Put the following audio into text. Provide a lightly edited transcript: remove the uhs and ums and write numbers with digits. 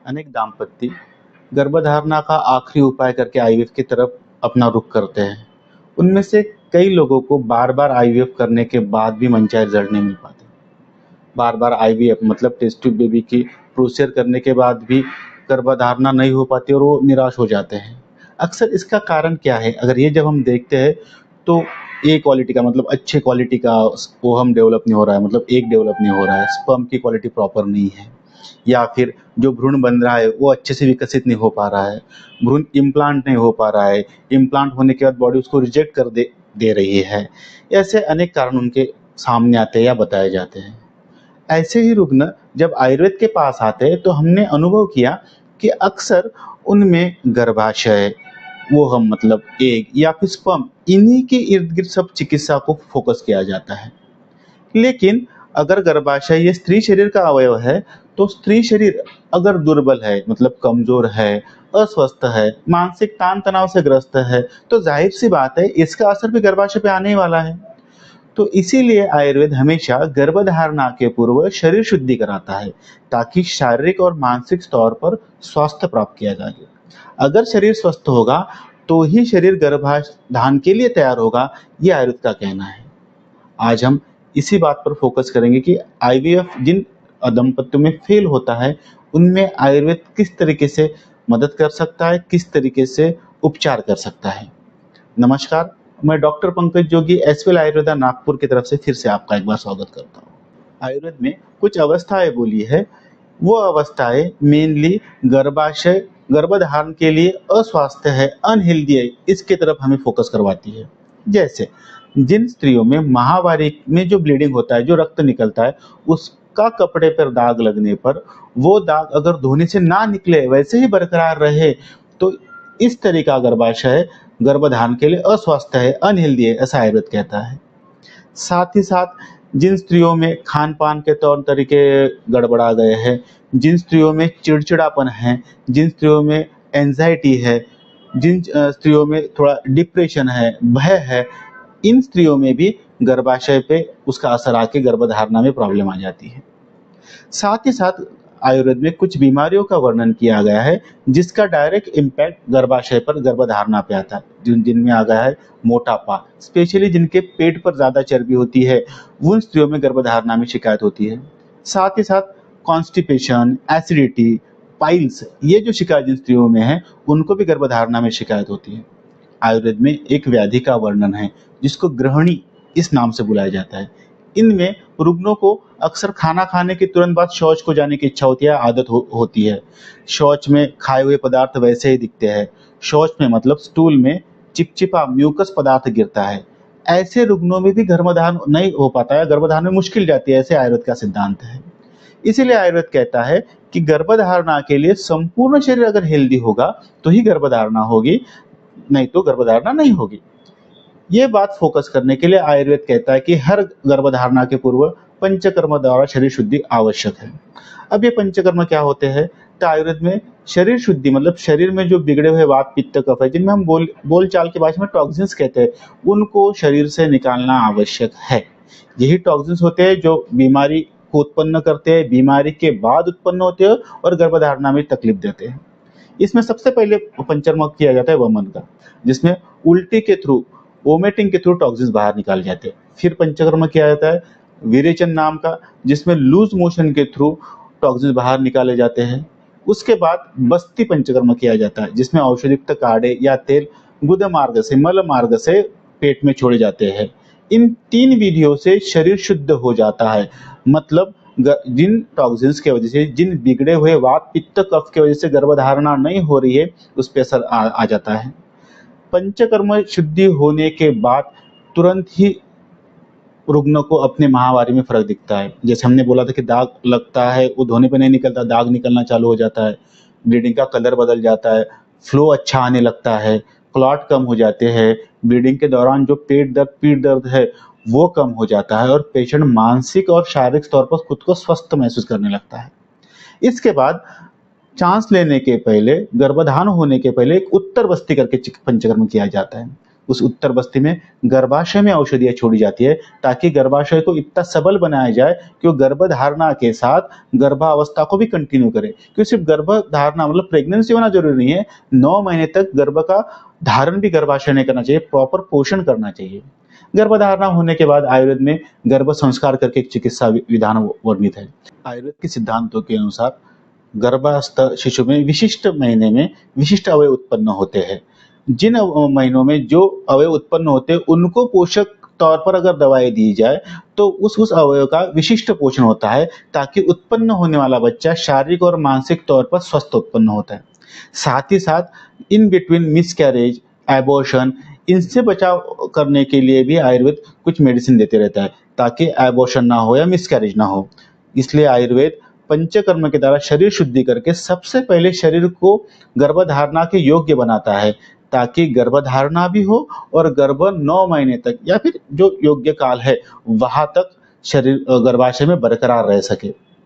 अनेक दाम्पत्य गर्भधारणा का आखिरी उपाय करके आईवीएफ की तरफ अपना रुख करते हैं। उनमें से कई लोगों को बार-बार आईवीएफ करने के बाद भी मनचाहे रिजल्ट नहीं मिल पाते। बार-बार आईवीएफ मतलब टेस्ट ट्यूब बेबी की प्रोसीजर करने के बाद भी गर्भधारणा नहीं हो पाती और वो निराश हो जाते हैं। अक्सर इसका कारण क्या है? अगर ये जब हम देखते हैं तो ए क्वालिटी का मतलब अच्छे क्वालिटी का ओवम डेवलप नहीं हो रहा है, मतलब एग डेवलप नहीं हो रहा है, स्पर्म की क्वालिटी प्रॉपर नहीं है, या फिर जो भ्रूण बन रहा है वो अच्छे से विकसित नहीं हो पा रहा है, भ्रूण इम्प्लांट नहीं हो पा रहा है, इम्प्लांट होने के बाद बॉडी उसको रिजेक्ट कर दे दे रही है। ऐसे अनेक कारण उनके सामने आते हैं या बताए जाते हैं। ऐसे ही रुग्ण जब आयुर्वेद के पास आते हैं तो हमने अनुभव किया कि अक्सर उनमें गर्भाशय, वो हम मतलब एग या फिर स्पर्म, इन्हीं के इर्द गिर्द सब चिकित्सा को फोकस किया जाता है। लेकिन अगर गर्भाशय ये स्त्री शरीर का अवयव है तो स्त्री शरीर अगर दुर्बल है, मतलब कमजोर है, अस्वस्थ है, मानसिक तान तनाव से ग्रस्त है, तो जाहिर सी बात है इसका असर भी गर्भाशय पे आने ही वाला है। तो इसीलिए आयुर्वेद हमेशा गर्भधारणा के पूर्व शरीर शुद्धि कराता है, ताकि शारीरिक और मानसिक तौर पर स्वास्थ्य प्राप्त किया जा सके। अगर शरीर स्वस्थ होगा तो ही शरीर गर्भाधान के लिए तैयार होगा, ये आयुर्वेद का कहना है। आज हम इसी बात पर फोकस करेंगे कि आईवीएफ जिन दंपत्तियों में फेल होता है उनमें आयुर्वेद किस तरीके से मदद कर सकता है, किस तरीके से उपचार कर सकता है। नमस्कार, मैं डॉक्टर पंकज जोगी एसवेल आयुर्वेदा नागपुर की तरफ से फिर से आपका एक बार स्वागत करता हूँ। आयुर्वेद में कुछ अवस्थाएं बोली है, वो अवस्थाएं मेनली गर्भाशय गर्भधारण के लिए अस्वास्थ्य है, अनहेल्दी है, इसके तरफ हमें फोकस करवाती है। जैसे जिन स्त्रियों में माहवारी में जो ब्लीडिंग होता है, जो रक्त निकलता है, उसका कपड़े पर दाग लगने पर वो दाग अगर धोने से ना निकले, वैसे ही बरकरार रहे, तो इस तरह का गर्भाशय गर्भधारण के लिए अस्वस्थ है, अनहेल्दी है, ऐसा आयुर्वेद कहता है। साथ ही साथ जिन स्त्रियों में खान पान के तौर तरीके गड़बड़ा गए हैं, जिन स्त्रियों में चिड़चिड़ापन है, जिन स्त्रियों में एंजाइटी है, जिन स्त्रियों में थोड़ा डिप्रेशन है, भय है, इन स्त्रियों में भी गर्भाशय पे उसका असर आके गर्भधारणा में प्रॉब्लम आ जाती है। साथ ही साथ आयुर्वेद में कुछ बीमारियों का वर्णन किया गया है जिसका डायरेक्ट इम्पैक्ट गर्भाशय पर, गर्भधारणा पे आता है। जिनमें आ गया है मोटापा, स्पेशली जिनके पेट पर ज्यादा चर्बी होती है, उन स्त्रियों में गर्भधारणा में शिकायत होती है। साथ ही साथ कॉन्स्टिपेशन, एसिडिटी, पाइल्स, ये जो शिकायत जिन स्त्रियों में है उनको भी गर्भधारणा में शिकायत होती है। आयुर्वेद में एक व्याधि का वर्णन है जिसको ग्रहणी इस नाम से बुलाया जाता है। इनमें रुग्णों को अक्सर खाना खाने के तुरंत बाद शौच को जाने की इच्छा होती है, आदत होती है। शौच में खाए हुए पदार्थ वैसे ही दिखते हैं। शौच में मतलब स्टूल में चिपचिपा म्यूकस पदार्थ गिरता है। ऐसे रुग्णों में भी गर्भधारण नहीं हो पाता है, गर्भधारण में मुश्किल जाती है, ऐसे आयुर्वेद का सिद्धांत है। इसीलिए आयुर्वेद कहता है कि गर्भधारणा के लिए संपूर्ण शरीर अगर हेल्दी होगा तो ही गर्भधारणा होगी, नहीं तो गर्भधारणा नहीं होगी। ये बात फोकस करने के लिए आयुर्वेद कहता है कि हर गर्भधारणा के पूर्व पंचकर्म द्वारा शरीर शुद्धि आवश्यक है। अब ये पंचकर्म क्या होते हैं? तो आयुर्वेद में शरीर शुद्धि मतलब शरीर में जो बिगड़े हुए वात पित्त कफ है, जिनमें हम बोलचाल की भाषा में टॉक्सिन्स कहते हैं, उनको शरीर से निकालना आवश्यक है। यही टॉक्सिन्स होते हैं जो बीमारी को उत्पन्न करते हैं, बीमारी के बाद उत्पन्न होते हैं और गर्भधारणा में तकलीफ देते हैं। इसमें सबसे पहले पंचकर्म किया जाता है वमन का, जिसमें उल्टी के थ्रू, वोमिटिंग के थ्रू टॉक्सिन्स बाहर निकाले जाते हैं। फिर पंचकर्म किया जाता है विरेचन नाम का, जिसमें लूज मोशन के थ्रू टॉक्सिन्स बाहर निकाले जाते हैं। उसके बाद बस्ती पंचकर्म किया जाता है, जिसमें औषधियुक्त काढ़े या तेल गुद मार्ग से, मल मार्ग से पेट में छोड़े जाते हैं। इन 3 विधियों से शरीर शुद्ध हो जाता है, मतलब जिन टॉक्सिन्स के वजह से, जिन बिगड़े हुए वात पित्त कफ के वजह से गर्भधारणा नहीं हो रही है, उस पर असर आ जाता है। पंचकर्म शुद्धि होने के बाद तुरंत ही रुग्ण को अपने माहवारी में फर्क दिखता है। जैसे हमने बोला था कि दाग लगता है, वो धोने पे नहीं निकलता, दाग निकलना चालू हो जाता है, ब्लीडिंग का कलर बदल जाता है, फ्लो अच्छा आने लगता है, क्लॉट कम हो जाते हैं, ब्लीडिंग के दौरान जो पेट दर्द, पीठ दर्द है वो कम हो जाता है और पेशेंट मानसिक और शारीरिक तौर पर खुद को स्वस्थ महसूस करने लगता है। इसके बाद चांस लेने के पहले, गर्भधान होने के पहले एक उत्तर बस्ती करके पंचकर्म किया जाता है। उस उत्तर बस्ती में गर्भाशय में औषधियाँ छोड़ी जाती है ताकि गर्भाशय को इतना सबल बनाया जाए कि वो गर्भधारणा के साथ गर्भावस्था को भी कंटिन्यू करे। क्योंकि सिर्फ गर्भधारणा मतलब प्रेगनेंसी होना ज़रूरी नहीं है, 9 महीने तक गर्भ का धारण भी गर्भाशय ने करना चाहिए, प्रॉपर पोषण करना चाहिए। गर्भधारणा होने के बाद आयुर्वेद में गर्भ संस्कार करके एक चिकित्सा विधान वर्णित है। आयुर्वेद के सिद्धांतों के अनुसार गर्भस्थ शिशु में विशिष्ट महीने में विशिष्ट अवयव उत्पन्न होते हैं। जिन महीनों में जो अवयव उत्पन्न होते हैं उनको पोषक तौर पर अगर दवाएँ दी जाए तो उस अवयव का विशिष्ट पोषण होता है ताकि उत्पन्न होने वाला बच्चा शारीरिक और मानसिक तौर पर स्वस्थ उत्पन्न होता है। साथ ही साथ इन बिटवीन मिसकैरेज, एबॉर्शन इनसे बचाव करने के लिए भी आयुर्वेद कुछ मेडिसिन देते रहता है ताकि एबॉर्शन ना हो या मिसकैरेज ना हो। इसलिए आयुर्वेद पंचकर्म के द्वारा शरीर शुद्धि करके सबसे पहले शरीर को गर्भधारणा के योग्य बनाता है ताकि गर्भधारणा भी हो और गर्भ 9 महीने तक या फिर जो योग्य काल है वहाँ तक शरीर गर्भाशय में बरकरार रह सके।